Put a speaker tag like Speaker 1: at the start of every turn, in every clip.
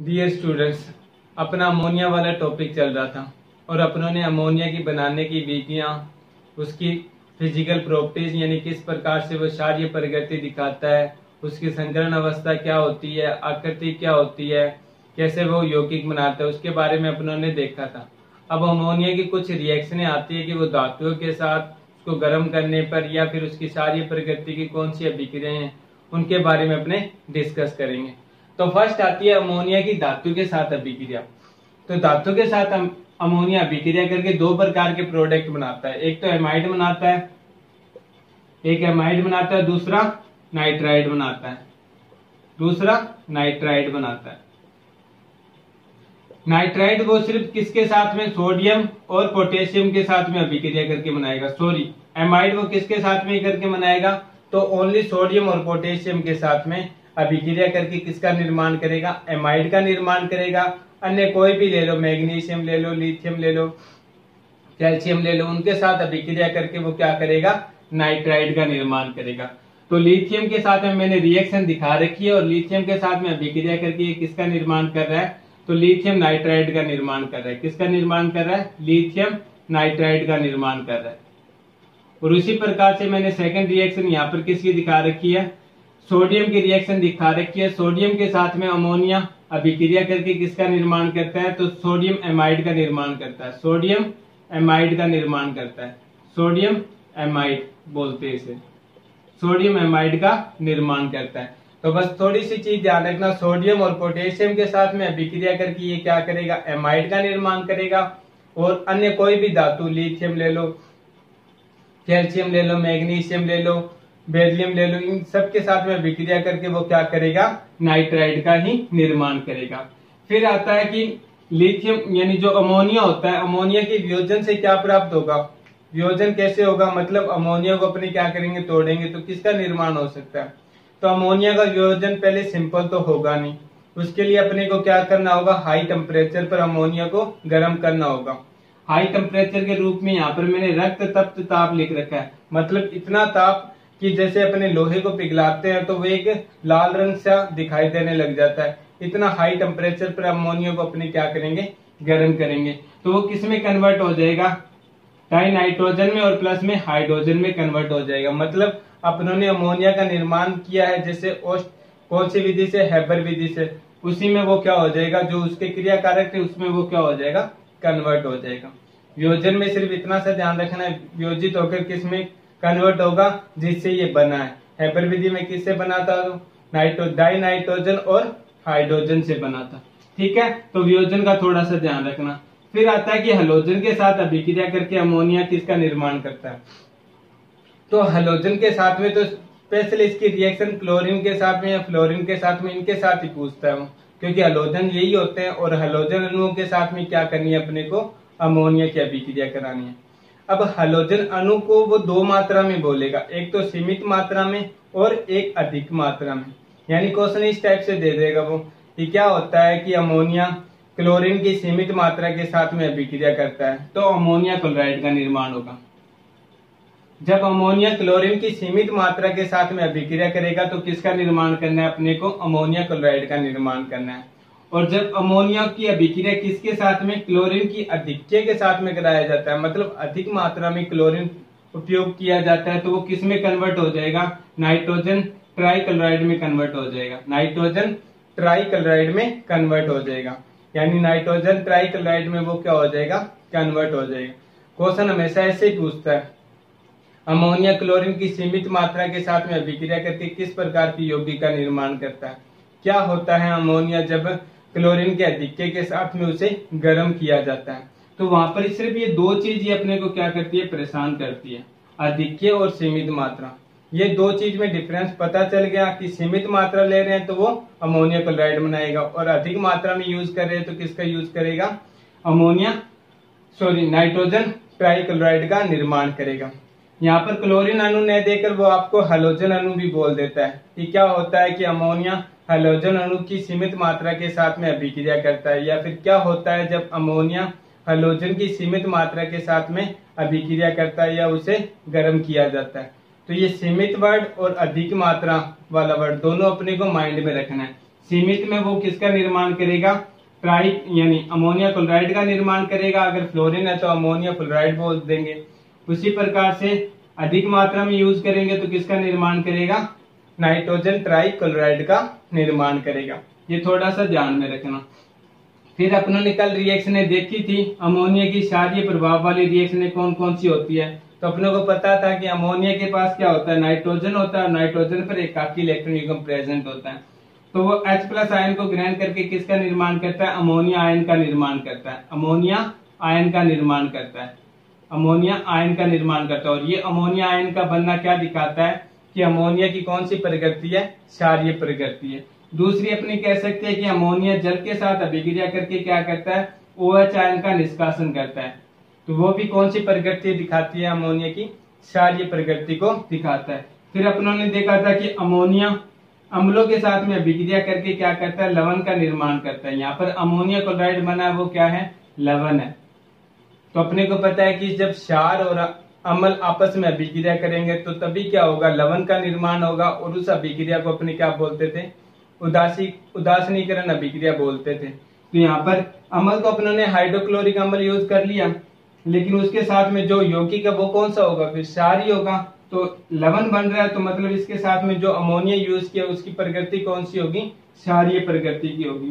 Speaker 1: Dear students, अपना ammonia वाला topic चल रहा था और अपनों ने अमोनिया की बनाने की विधियाँ, उसकी फिजिकल प्रॉपर्टीज यानी किस प्रकार से वो क्षारीय प्रकृति दिखाता है, उसकी संकरण अवस्था क्या होती है, आकृति क्या होती है, कैसे वो यौगिक बनाता है, उसके बारे में अपनों ने देखा था। अब अमोनिया की कुछ रिएक्शनें आती है कि वो धातुओं के साथ उसको गर्म करने पर या फिर उसकी क्षारीय प्रकृति की कौन सी अभिक्रियाएं हैं उनके बारे में अपने डिस्कस करेंगे। तो फर्स्ट आती है अमोनिया की धातु के साथ अभिक्रिया। तो धातु के साथ अमोनिया अभिक्रिया करके दो प्रकार के प्रोडक्ट बनाता है। एक तो एमाइड बनाता है, दूसरा नाइट्राइड बनाता है। नाइट्राइड वो सिर्फ किसके साथ में, सोडियम और पोटेशियम के साथ में अभिक्रिया करके बनाएगा। एमाइड वो किसके साथ में करके बनाएगा, तो ओनली सोडियम और पोटेशियम के साथ में अभिक्रिया करके किसका निर्माण करेगा, एमाइड का निर्माण करेगा। अन्य कोई भी ले लो, मैग्नीशियम ले लो, लिथियम ले लो, कैल्शियम ले लो, उनके साथ अभिक्रिया करके वो क्या करेगा, नाइट्राइड का निर्माण करेगा। तो लिथियम के साथ में मैंने रिएक्शन दिखा रखी है और लिथियम के साथ में अभिक्रिया करके ये किसका निर्माण कर रहा है, तो लिथियम नाइट्राइड का निर्माण कर रहा है। किसका निर्माण कर रहा है, लिथियम नाइट्राइड का निर्माण कर रहा है। और उसी प्रकार से मैंने सेकंड रिएक्शन यहाँ पर किसकी दिखा रखी है, सोडियम की रिएक्शन दिखा रखी है। सोडियम के साथ में अमोनिया अभिक्रिया करके किसका निर्माण करता है, तो सोडियम एमाइड का निर्माण करता है। सोडियम एमाइड बोलते हैं इसे, सोडियम एमाइड का निर्माण करता है। तो बस थोड़ी सी चीज ध्यान रखना, सोडियम और पोटेशियम के साथ में अभिक्रिया करके ये क्या करेगा, एमाइड का निर्माण करेगा। और अन्य कोई भी धातु, लिथियम ले लो, कैल्शियम ले लो, मैग्नीशियम ले लो, बेरिलियम ले लो, इन सब के साथ में अभिक्रिया करके वो क्या करेगा, नाइट्राइड का ही निर्माण करेगा। फिर आता है कि लिथियम यानी जो अमोनिया होता है, अमोनिया के वियोजन से क्या प्राप्त होगा, वियोजन कैसे होगा, मतलब अमोनिया को अपने क्या करेंगे, तोड़ेंगे तो किसका निर्माण हो सकता है। तो अमोनिया का वियोजन पहले सिंपल तो होगा नहीं, उसके लिए अपने को क्या करना होगा, हाई टेम्परेचर पर अमोनिया को गर्म करना होगा। हाई टेम्परेचर के रूप में यहाँ पर मैंने रक्त तप्त ताप लिख रखा है, मतलब इतना ताप कि जैसे अपने लोहे को पिघलाते हैं तो वो एक लाल रंग सा दिखाई देने लग जाता है। इतना हाई टेम्परेचर पर अमोनिया को अपने क्या करेंगे, गर्म करेंगे। तो वो किस में कन्वर्ट हो जाएगा, डाई नाइट्रोजन में और प्लस में हाइड्रोजन में कन्वर्ट हो जाएगा। मतलब अपनों ने अमोनिया का निर्माण किया है जैसे कौन सी विधि से, हैबर विधि से, उसी में वो क्या हो जाएगा, जो उसके क्रियाकारक थे उसमें वो क्या हो जाएगा, कन्वर्ट हो जाएगा। वियोजन में सिर्फ इतना सा ध्यान रखना है, वियोजित होकर किस में कन्वर्ट होगा, जिससे ये बना है। हैबर विधि में किससे बना था, डाई नाइट्रोजन और हाइड्रोजन से बना था। ठीक है, तो वियोजन का थोड़ा सा ध्यान रखना। फिर आता है कि हैलोजन के साथ अभिक्रिया करके अमोनिया किसका निर्माण करता है। तो हैलोजन के साथ में तो स्पेशली इसकी रिएक्शन क्लोरीन के साथ में या फ्लोरीन के साथ में, इनके साथ ही पूछता है, क्योंकि हैलोजन यही होते हैं और हैलोजन अणुओं के साथ में क्या करनी है, अपने को अमोनिया की अभिक्रिया करानी है। अब हैलोजन अणु को वो दो मात्रा में बोलेगा, एक तो सीमित मात्रा में और एक अधिक मात्रा में। यानी क्वेश्चन इस टाइप से दे देगा वो कि क्या होता है कि अमोनिया क्लोरीन की सीमित मात्रा के साथ में अभिक्रिया करता है तो अमोनिया क्लोराइड का निर्माण होगा। जब अमोनिया क्लोरीन की सीमित मात्रा के साथ में अभिक्रिया करेगा तो किसका निर्माण करना है, अपने को अमोनिया क्लोराइड का निर्माण करना है। और जब अमोनिया की अभिक्रिया किसके साथ में, क्लोरीन की अधिक्य के साथ में कराया जाता है, मतलब अधिक मात्रा में क्लोरीन उपयोग किया जाता है, तो वो किस में कन्वर्ट हो जाएगा, नाइट्रोजन ट्राइक्लोराइड में कन्वर्ट हो जाएगा। नाइट्रोजन ट्राइक्लोराइड में कन्वर्ट हो जाएगा, यानी नाइट्रोजन ट्राइक्लोराइड में वो क्या हो जाएगा, कन्वर्ट हो जाएगा। क्वेश्चन हमेशा ऐसे ही पूछता है, अमोनिया क्लोरीन की सीमित मात्रा के साथ में अभिक्रिया करके किस प्रकार की यौगिक का निर्माण करता है। क्या होता है अमोनिया जब क्लोरीन के अधिक्य के साथ में उसे गर्म किया जाता है, तो वहां पर सिर्फ ये दो चीज ही अपने को क्या करती है, परेशान करती है, अधिक्य और सीमित मात्रा। ये दो चीज में डिफरेंस पता चल गया कि सीमित मात्रा ले रहे हैं तो वो अमोनिया क्लोराइड बनाएगा और अधिक मात्रा में यूज कर रहे हैं तो किसका यूज करेगा, नाइट्रोजन ट्राइक्लोराइड का निर्माण करेगा। यहाँ पर क्लोरीन अणु न देकर वो आपको हैलोजन अणु भी बोल देता है कि क्या होता है कि अमोनिया हैलोजन अणु की सीमित मात्रा के साथ में अभिक्रिया करता है, या फिर क्या होता है जब अमोनिया हैलोजन की सीमित मात्रा के साथ में अभिक्रिया करता है या उसे गर्म किया जाता है। तो ये सीमित वर्ड और अधिक मात्रा वाला वर्ड दोनों अपने को माइंड में रखना है। सीमित में वो किसका निर्माण करेगा, ट्राई यानी अमोनिया क्लोराइड का निर्माण करेगा। अगर फ्लोरीन है तो अमोनिया क्लोराइड बोल देंगे। उसी प्रकार से अधिक मात्रा में यूज करेंगे तो किसका निर्माण करेगा, नाइट्रोजन ट्राई क्लोराइड का निर्माण करेगा। ये थोड़ा सा ध्यान में रखना। फिर अपनों ने कल रिएक्शनें देखी थी, अमोनिया की क्षारीय प्रभाव वाली रिएक्शनें कौन कौन सी होती है। तो अपनों को पता था कि अमोनिया के पास क्या होता है, नाइट्रोजन होता है, नाइट्रोजन पर एकाकी इलेक्ट्रॉन युग्म प्रेजेंट होता है। तो वो H+ आयन को ग्रहण करके किसका निर्माण करता है, अमोनिया आयन का निर्माण करता है। अमोनिया आयन का निर्माण करता है, अमोनिया आयन का निर्माण करता है। और ये अमोनिया आयन का बनना क्या दिखाता है कि अमोनिया की कौन सी प्रकृति है, क्षारीय प्रकृति है। दूसरी अपनी कह सकते हैं कि अमोनिया जल के साथ अभिक्रिया करके क्या करता है, OH आयन का निष्कासन करता है। तो वो भी कौन सी प्रकृति दिखाती है, अमोनिया की क्षारीय प्रकृति को दिखाता है। फिर अपनों ने देखा था कि अमोनिया अम्लों के साथ में अभिक्रिया करके क्या करता है, लवण का निर्माण करता है। यहाँ पर अमोनिया क्लोराइड बना है वो क्या है, लवण है। तो अपने को पता है कि जब क्षार और अम्ल आपस में अभिक्रिया करेंगे तो तभी क्या होगा, लवण का निर्माण होगा। और उस अभिक्रिया को अपने क्या बोलते थे, उदासीनीकरण अभिक्रिया बोलते थे। तो यहाँ पर अम्ल तो अपनों ने हाइड्रोक्लोरिक अम्ल यूज कर लिया, लेकिन उसके साथ में जो यौगिक है वो कौन सा होगा, फिर क्षार ही होगा। तो लवण बन रहा है तो मतलब इसके साथ में जो अमोनिया यूज किया उसकी प्रकृति कौन सी होगी, क्षारीय प्रकृति की होगी।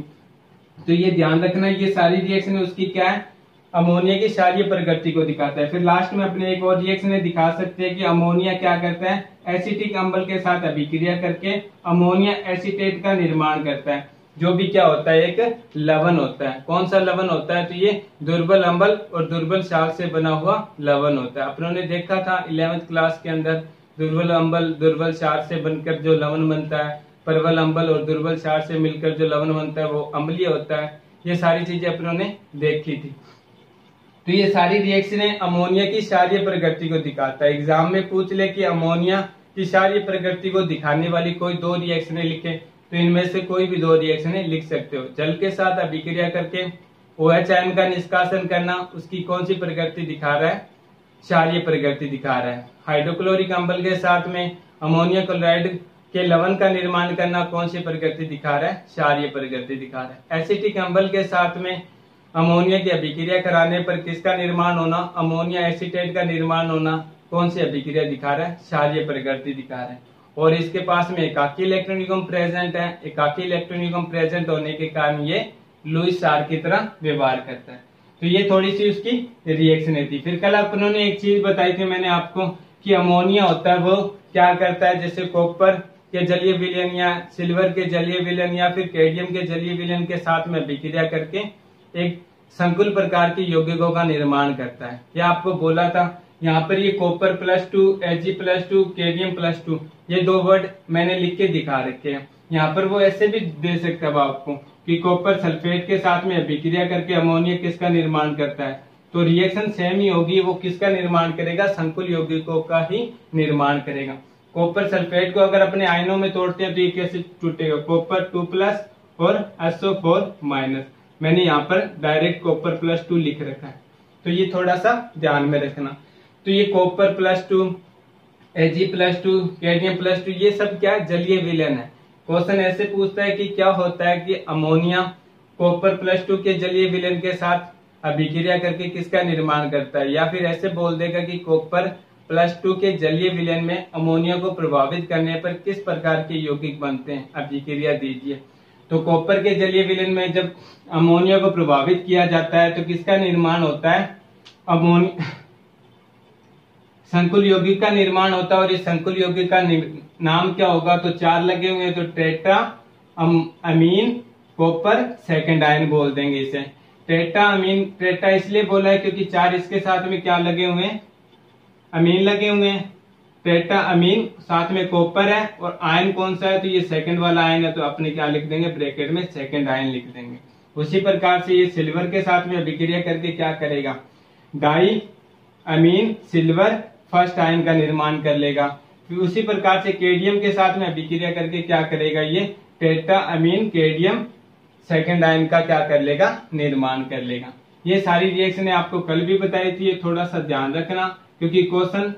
Speaker 1: तो ये ध्यान रखना, ये सारी रिएक्शन उसकी क्या है, अमोनिया की क्षारीय प्रकृति को दिखाता है। फिर लास्ट में अपने एक और रिएक्शन दिखा सकते हैं कि अमोनिया क्या करता है, एसिटिक अम्ल के साथ अभिक्रिया करके अमोनिया एसीटेट का निर्माण करता है, जो भी क्या होता है, एक लवण होता है। कौन सा लवण होता है, तो ये दुर्बल अम्ल और दुर्बल क्षार से बना हुआ लवण होता है। अपनों ने देखा था 11वीं क्लास के अंदर, दुर्बल अम्ल दुर्बल क्षार से बनकर जो लवण बनता है, प्रबल अम्ल और दुर्बल क्षार से मिलकर जो लवण बनता है वो अम्लीय होता है। ये सारी चीजें अपनों ने देखी थी। तो ये सारी रिएक्शनें अमोनिया की क्षारीय प्रकृति को दिखाता है। एग्जाम में पूछ ले कि अमोनिया की क्षारीय प्रकृति को दिखाने वाली कोई दो रिएक्शनें लिखे, तो इनमें से कोई भी दो रिएक्शनें लिख सकते हो। जल के साथ अभिक्रिया करके OH आयन का निष्कासन करना, उसकी कौन सी प्रकृति दिखा रहा है, क्षारीय प्रकृति दिखा रहा है। हाइड्रोक्लोरिक अम्ल के साथ में अमोनिया क्लोराइड के लवण का निर्माण करना कौन सी प्रकृति दिखा रहा है, क्षारीय प्रकृति दिखा रहा है। एसिटिक अम्ल के साथ में अमोनिया की अभिक्रिया कराने पर किसका निर्माण होना, अमोनिया एसीटेट का निर्माण होना, कौन सी अभिक्रिया दिखा रहा है, क्षारीय प्रकृति दिखा रहा है। और इसके पास में एकाकी इलेक्ट्रॉन युग्म प्रेजेंट है। एकाकी इलेक्ट्रॉन युग्म प्रेजेंट होने के कारण ये लुईस क्षार की तरह व्यवहार करता है। तो ये थोड़ी सी उसकी रिएक्शन थी। फिर कल अपनों ने एक चीज बताई थी मैंने आपको कि अमोनिया होता है वो क्या करता है, जैसे कॉपर के जलीय विलयन या सिल्वर के जलीय विलयन या फिर कैडमियम के जलीय विलयन के साथ में अभिक्रिया करके एक संकुल प्रकार की यौगिकों का निर्माण करता है। यह आपको बोला था। यहाँ पर ये कॉपर +2, Ag+2, कैडमियम +2, ये दो वर्ड मैंने लिख के दिखा रखे हैं। यहाँ पर वो ऐसे भी दे सकता है आपको कि कॉपर सल्फेट के साथ में अभिक्रिया करके अमोनिया किसका निर्माण करता है, तो रिएक्शन सेम ही होगी। वो किसका निर्माण करेगा, संकुल यौगिकों का ही निर्माण करेगा। कॉपर सल्फेट को अगर अपने आयनों में तोड़ते हैं तो ये कैसे टूटेगा, कॉपर 2+ और SO4-। मैंने यहाँ पर डायरेक्ट कॉपर +2 लिख रखा है, तो ये थोड़ा सा ध्यान में रखना। तो ये कॉपर +2, Ag+2, कैडमियम +2, ये सब क्या जलीय विलयन है। क्वेश्चन ऐसे पूछता है कि क्या होता है कि अमोनिया कॉपर +2 के जलीय विलयन के साथ अभिक्रिया करके किसका निर्माण करता है, या फिर ऐसे बोल देगा कि कॉपर +2 के जलीय विलयन में अमोनिया को प्रभावित करने पर किस प्रकार के यौगिक बनते हैं, अभिक्रिया दीजिए। तो कॉपर के जलीय विलयन में जब अमोनिया को प्रभावित किया जाता है तो किसका निर्माण होता है, संकुल यौगिक का निर्माण होता है। और इस संकुल यौगिक का नाम क्या होगा, तो 4 लगे हुए हैं, तो tetra amine copper second ion बोल देंगे इसे। टेट्रा अमीन, टेट्रा इसलिए बोला है क्योंकि 4 इसके साथ में क्या लगे हुए हैं, अमीन लगे हुए हैं। टेट्रा अमीन साथ में कॉपर है और आयन कौन सा है, तो ये सेकंड वाला आयन है, तो अपने क्या लिख देंगे, ब्रैकेट में सेकंड आयन लिख देंगे। उसी प्रकार से ये सिल्वर के साथ में अभिक्रिया करके क्या करेगा, डाई अमीन सिल्वर फर्स्ट आयन का निर्माण कर लेगा। फिर उसी प्रकार से कैडमियम के साथ में अभिक्रिया करके क्या करेगा, ये tetra amine cadmium second ion का क्या कर लेगा, निर्माण कर लेगा। ये सारी रिएक्शन आपको कल भी बताई थी, ये थोड़ा सा ध्यान रखना क्योंकि क्वेश्चन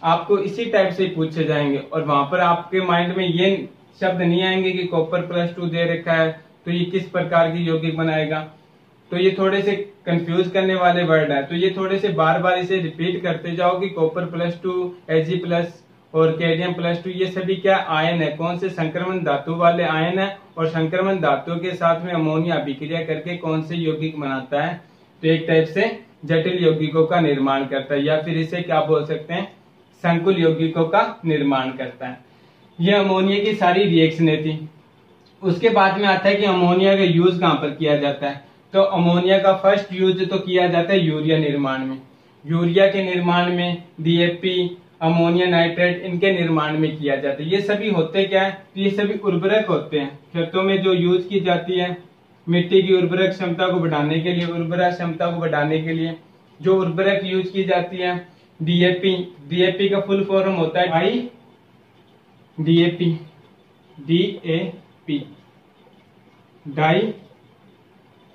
Speaker 1: आपको इसी टाइप से पूछे जाएंगे और वहां पर आपके माइंड में ये शब्द नहीं आएंगे कि कॉपर +2 दे रखा है तो ये किस प्रकार की यौगिक बनाएगा। तो ये थोड़े से कंफ्यूज करने वाले वर्ड है, तो ये थोड़े से बार बार इसे रिपीट करते जाओ कि कॉपर +2, Ag+ और कैडमियम +2 ये सभी क्या आयन है, कौन से संक्रमण धातु वाले आयन है, और संक्रमण धातु के साथ में अमोनिया अभिक्रिया करके कौन से यौगिक बनाता है। तो एक टाइप से जटिल यौगिकों का निर्माण करता है, या फिर इसे क्या बोल सकते हैं, संकुल यौगिकों का निर्माण करता है। यह अमोनिया की सारी रिएक्शनें थी। उसके बाद में आता है कि अमोनिया का यूज कहाँ पर किया जाता है। तो अमोनिया का फर्स्ट यूज तो किया जाता है यूरिया निर्माण में, यूरिया के निर्माण में, DAP, अमोनिया नाइट्रेट, इनके निर्माण में किया जाता है। ये सभी होते क्या है, तो ये सभी उर्वरक होते हैं खेतों में जो यूज की जाती है मिट्टी की उर्वरक क्षमता को बढ़ाने के लिए, उर्वरक क्षमता को बढ़ाने के लिए जो उर्वरक यूज की जाती है। DAP का फुल फॉर्म होता है DAP, di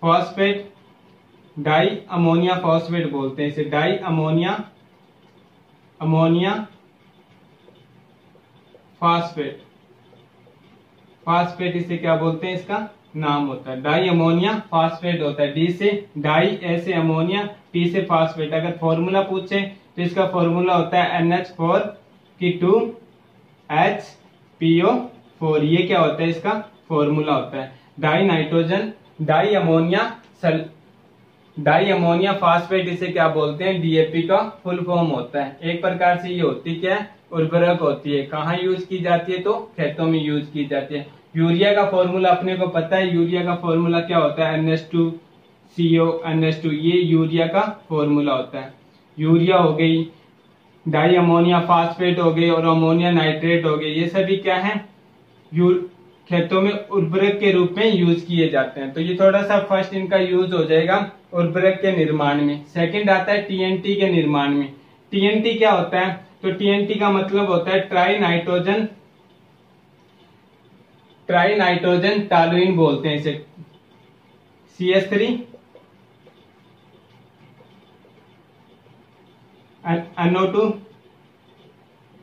Speaker 1: phosphate, di ammonia phosphate बोलते हैं इसे, डाई अमोनिया फास्फेट इसे क्या बोलते हैं, इसका नाम होता है डाई अमोनिया फास्फेट होता है। डी से डाई, ए से अमोनिया, टी से फास्फेट। अगर फॉर्मूला पूछे तो इसका फॉर्मूला होता है NH4 की 2HPO4। ये क्या होता है, इसका फॉर्मूला होता है di nitrogen, di ammonia phosphate इसे क्या बोलते हैं, DAP का फुल फॉर्म होता है। एक प्रकार से ये होती क्या है, उर्वरक होती है। कहाँ यूज की जाती है, तो खेतों में यूज की जाती है। यूरिया का फॉर्मूला अपने को पता है, यूरिया का फॉर्मूला क्या होता है, NH2CO NH2, ये यूरिया का फॉर्मूला होता है। यूरिया हो गई, डाई अमोनिया फास्फेट हो गई और अमोनिया नाइट्रेट हो गई, ये सभी क्या है, खेतों में उर्वरक के रूप में यूज किए जाते हैं। तो ये थोड़ा सा फर्स्ट इनका यूज हो जाएगा उर्वरक के निर्माण में। सेकंड आता है TNT के निर्माण में। TNT क्या होता है, तो TNT का मतलब होता है ट्राई नाइट्रोजन टॉलुइन बोलते हैं इसे, CH3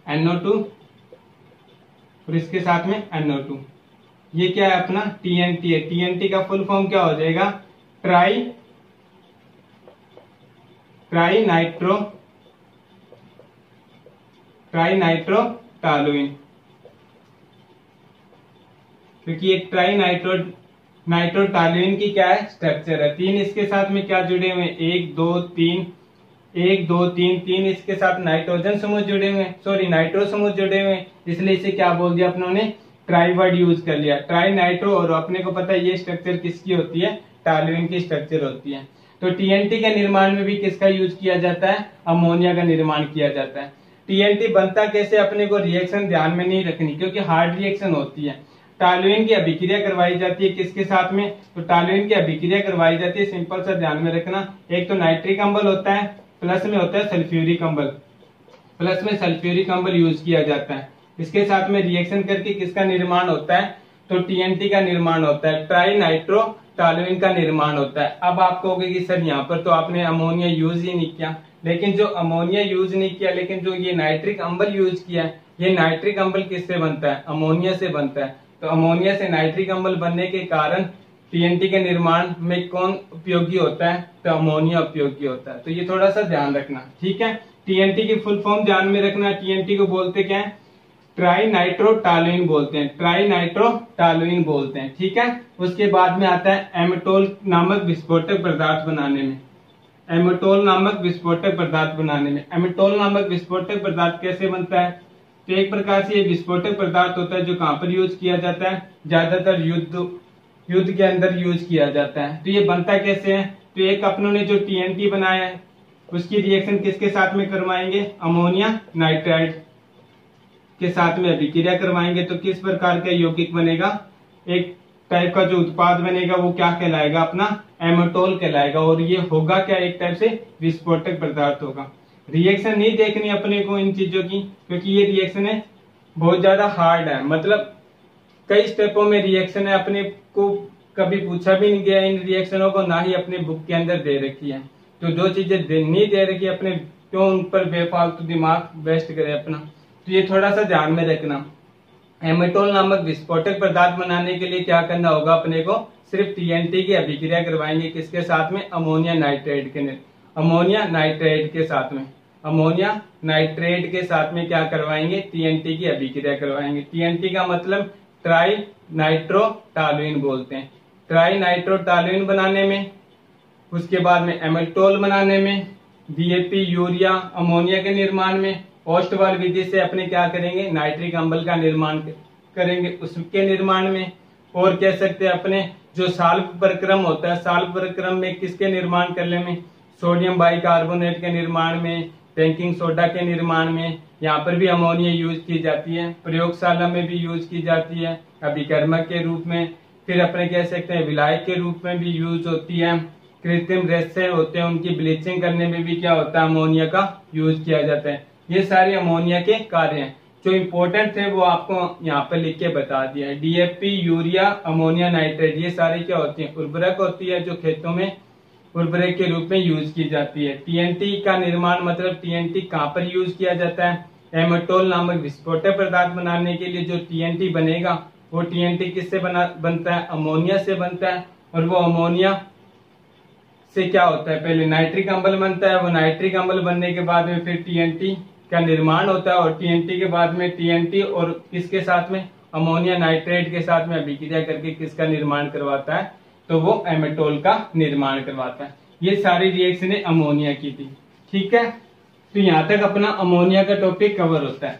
Speaker 1: NO2 और इसके साथ में NO2। ये क्या है अपना TNT है। TNT का फुल फॉर्म क्या हो जाएगा, ट्राई नाइट्रो टॉलुइन, क्योंकि एक ट्राई नाइट्रो टॉलुइन की क्या है, स्ट्रक्चर है। 3 इसके साथ में क्या जुड़े हुए हैं, 1 2 3 3 इसके साथ नाइट्रोजन समूह जुड़े हुए हैं, सॉरी नाइट्रो समूह जुड़े हुए हैं, इसलिए इसे क्या बोल दिया अपनों ने, ट्राई वर्ड यूज कर लिया, ट्राई नाइट्रो। और अपने को पता है ये स्ट्रक्चर किसकी होती है, टॉलुइन की स्ट्रक्चर होती है। तो TNT के निर्माण में भी किसका यूज किया जाता है, अमोनिया का निर्माण किया जाता है। TNT बनता कैसे, अपने को रिएक्शन ध्यान में नहीं रखनी क्योंकि हार्ड रिएक्शन होती है। टॉलुइन की अभिक्रिया करवाई जाती है किसके साथ में, तो टॉलुइन की अभिक्रिया करवाई जाती है, सिंपल सा ध्यान में रखना, एक तो नाइट्रिक अम्ल होता है, प्लस में होता है सल्फ्यूरिक अम्ल, प्लस में सल्फ्यूरिक अम्ल यूज किया जाता है। इसके साथ में रिएक्शन करके किसका निर्माण होता है, तो TNT का निर्माण होता है, ट्राई नाइट्रो टॉलुइन का निर्माण होता है। अब आप कहोगे कि सर यहाँ पर तो आपने अमोनिया यूज ही नहीं किया, लेकिन जो अमोनिया यूज नहीं किया, लेकिन जो ये नाइट्रिक अम्ल यूज किया है, ये नाइट्रिक अम्ल किससे बनता है, अमोनिया से बनता है। तो अमोनिया से नाइट्रिक अम्ल बनने के कारण TNT के निर्माण में कौन उपयोगी होता है, तो अमोनिया उपयोगी होता है। तो ये थोड़ा सा ध्यान रखना, ठीक है। TNT की फुल फॉर्म ध्यान में रखना, TNT को बोलते क्या है, ट्राई नाइट्रो टॉलुइन बोलते हैं, ट्राई नाइट्रो टॉलुइन बोलते हैं, ठीक है। उसके बाद में आता है एमेटोल नामक विस्फोटक पदार्थ बनाने में, एमेटोल नामक विस्फोटक पदार्थ बनाने में। एमेटोल नामक विस्फोटक पदार्थ कैसे बनता है, तो एक प्रकार से ये विस्फोटक पदार्थ होता है जो कहाँ पर यूज किया जाता है, ज्यादातर युद्ध के अंदर यूज किया जाता है। तो ये बनता कैसे है, तो एक अपनों ने जो TNT बनाया है उसकी रिएक्शन किसके साथ में करवाएंगे, अमोनिया नाइट्राइड के साथ में अभिक्रिया करवाएंगे, तो किस प्रकार का यौगिक बनेगा, एक टाइप का जो उत्पाद बनेगा वो क्या कहलाएगा, अपना एमेटोल कहलाएगा। और ये होगा क्या, एक टाइप से विस्फोटक पदार्थ होगा। रिएक्शन नहीं देखनी अपने को इन चीजों की, क्योंकि ये रिएक्शन है बहुत ज्यादा हार्ड है, मतलब कई स्टेपों में रिएक्शन है, अपने को कभी पूछा भी नहीं गया इन रिएक्शनों को, ना ही अपने बुक के अंदर दे रखी है। तो जो चीजें नहीं दे रखी अपने, क्यों उन पर बेफालतू दिमाग वेस्ट करे अपना। तो ये थोड़ा सा ध्यान में रखना। एमेटोल नामक विस्फोटक पदार्थ बनाने के लिए क्या करना होगा अपने को, सिर्फ टीएनटी की अभिक्रिया करवाएंगे किसके साथ में, अमोनिया नाइट्रेट के साथ में क्या करवाएंगे, टीएनटी की अभिक्रिया करवाएंगे। टीएनटी का मतलब ट्राई नाइट्रोटॉलुइन बोलते हैं। ट्राई नाइट्रोटॉलुइन बनाने में, उसके बाद में एमेटोल बनाने में, डीएपी यूरिया अमोनिया के निर्माण में, ओस्टवाल विधि से अपने क्या करेंगे, नाइट्रिक अम्ल का निर्माण करेंगे उसके निर्माण में। और कह सकते हैं अपने जो साल्व प्रक्रम होता है, साल्व प्रक्रम में किसके निर्माण करने में, सोडियम बाइकार्बोनेट के निर्माण में, बेकिंग सोडा के निर्माण में। यहाँ पर भी अमोनिया यूज की जाती है, प्रयोगशाला में भी यूज की जाती है अभिकर्मक के रूप में। फिर अपने कह सकते हैं विलायक के रूप में भी यूज होती है। कृत्रिम रेसे होते हैं, उनकी ब्लीचिंग करने में भी क्या होता है, अमोनिया का यूज किया जाता है। ये सारे अमोनिया के कार्य हैं। जो इम्पोर्टेंट थे वो आपको यहाँ पर लिख के बता दिया है। डीएपी यूरिया अमोनिया नाइट्रेट ये सारी क्या होती है, उर्वरक होती है जो खेतों में उर्वरक के रूप में यूज की जाती है। टीएनटी का निर्माण मतलब टीएनटी कहाँ पर यूज किया जाता है, एमेटोल नामक विस्फोटक पदार्थ बनाने के लिए जो टीएनटी बनेगा वो टीएनटी किससे बनता है, अमोनिया से बनता है। और वो अमोनिया से क्या होता है, पहले नाइट्रिक अम्ल बनता है, वो नाइट्रिक अम्ल बनने के बाद में फिर टीएनटी का निर्माण होता है। और टीएनटी के बाद में टीएनटी और किसके साथ में, अमोनिया नाइट्रेट के साथ में अभिक्रिया करके किसका निर्माण करवाता है, तो वो एमेटोल का निर्माण करवाता है। ये सारी रिएक्शन अमोनिया की थी। ठीक है, तो यहाँ तक अपना अमोनिया का टॉपिक कवर होता है।